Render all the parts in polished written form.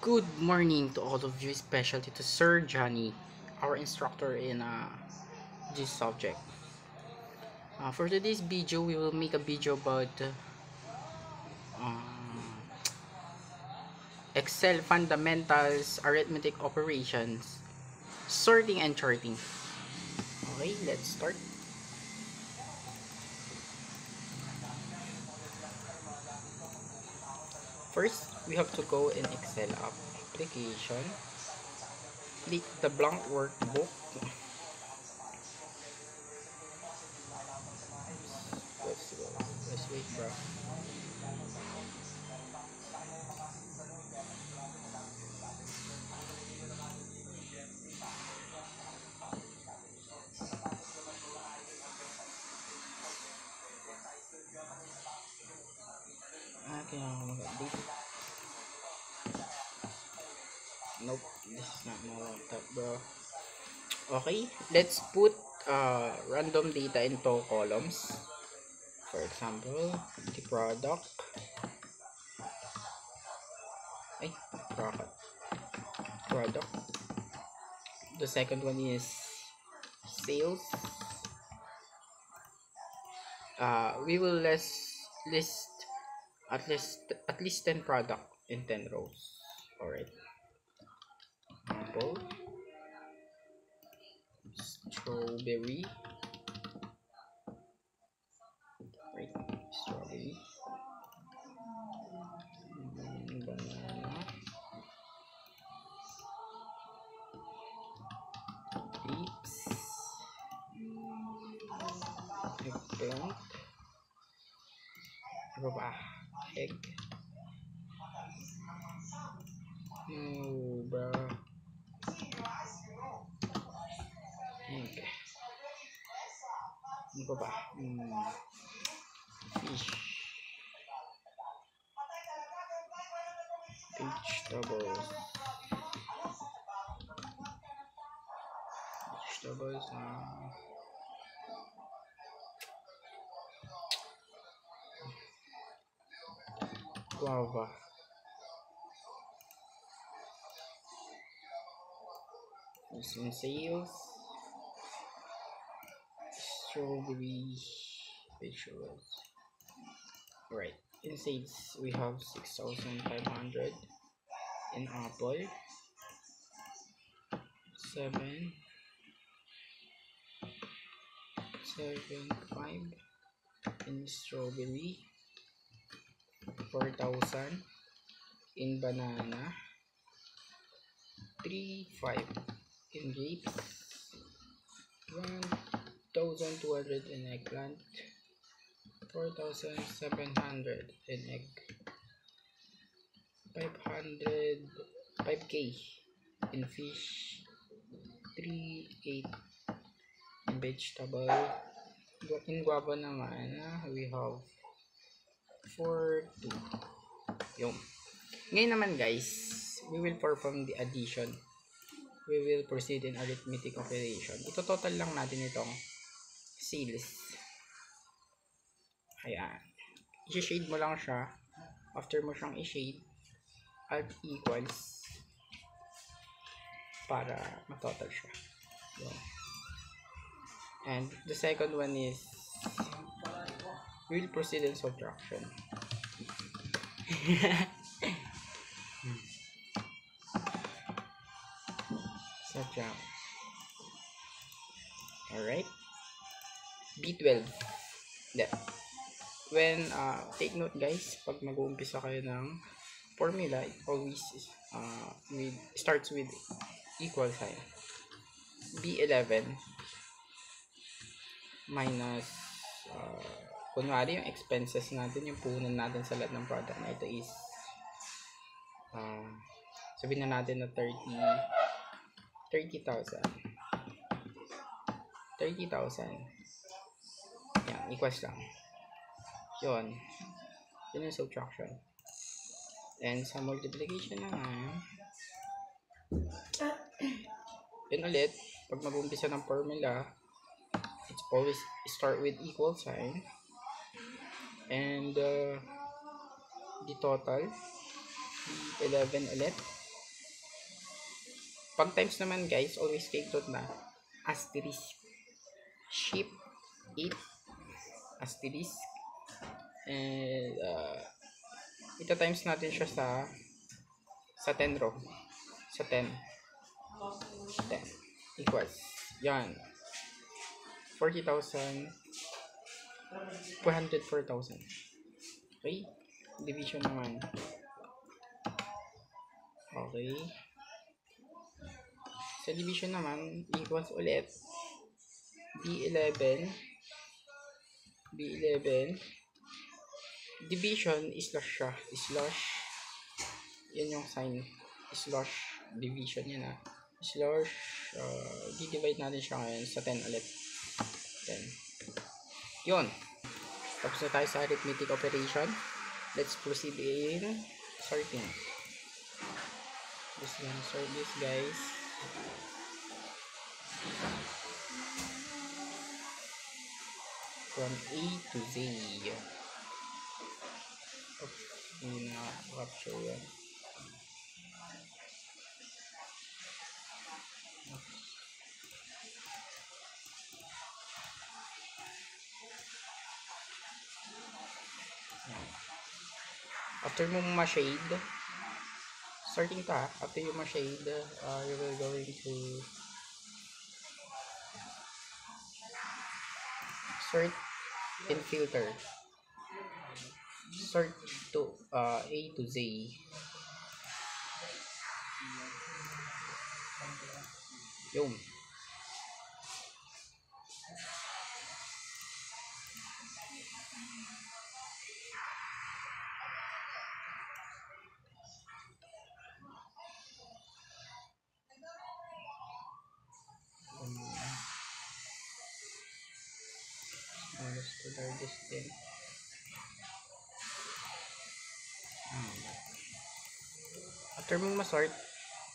Good morning to all of you, especially to Sir Johnny, our instructor in this subject. For today's video, we will make a video about Excel fundamentals, arithmetic operations, sorting and charting. Okay, let's start. First, we have to go in Excel application, click the blank workbook. Let's wait, bro. Okay, mag-update. Nope, this is not my laptop, bro. Okay, let's put random data into columns. For example, the product. Ay, product. The second one is sales. We will list at least 10 product in 10 rows. Alright. Apple, strawberry, right? Strawberry, banana, grapes, eggplant, ano ba? Egg. No, bro. Egg. Ano ba? Fish. Vegetables. Guava. It's in sales. Strawberry vegetables. Right. In sales we have 6,500. In apple, 7.75. In strawberry, 4,000. In banana, 3,500. In grapes, 1,200. In eggplant, 4,700. In egg, 5K. In fish, 3,800. In vegetable, in guava naman, we have 4,200. Yung. Ngayon naman guys, we will perform the addition. We will proceed in arithmetic operation. Ito total lang natin itong sales. Ayan. I-shade mo lang siya. After mo siyang i-shade, alt equals para matotal siya. Yung. And the second one is we will proceed in subtraction. Subtract. Alright. B12. When take note guys, pag mag-uumpisa kayo ng formula, it always starts with equal sign. B11 minus kunwari yung expenses natin, yung puhunan natin sa lahat ng product na ito is sabihin na natin na 30,000. Yan, equals lang yun yung subtraction. And sa multiplication naman, yun ulit, pag mag-umpisa ng formula, it's always start with equal sign. And the total 11 ulit Pag times naman guys, always take note na asterisk ship 8 asterisk, and ito times natin siya sa 10 row, sa 10 equals yan 40,000 404,000. Okay, division naman. Okay, sa division naman equals ulit B11 division slash siya, slash yan yung sign, slash division yan slash di-divide natin siya ngayon sa 10 ulit, 10 yun. Tapos na tayo sa arithmetic operation. Let's proceed in sorting. Just gonna sort this guys. From A to Z. Oops, hindi na capture yan. After mo ma-shade, sorting to after you ma-shade, you will going to sort and filter. Sort to A to Z. Yun. Smallest to largest din. After mong ma-sort,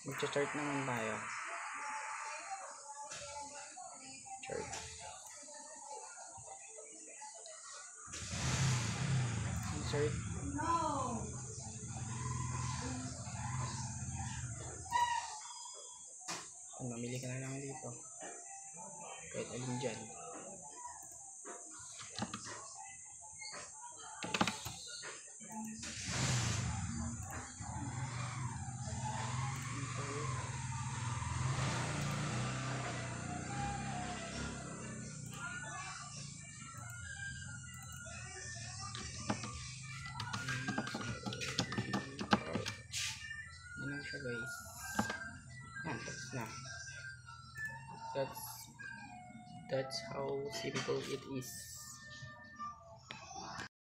mag-sort naman tayo. Sort. Insert. Mamili ka na lang dito. Kahit alin dyan. Guys, yan, tapos na. That's how simple it is.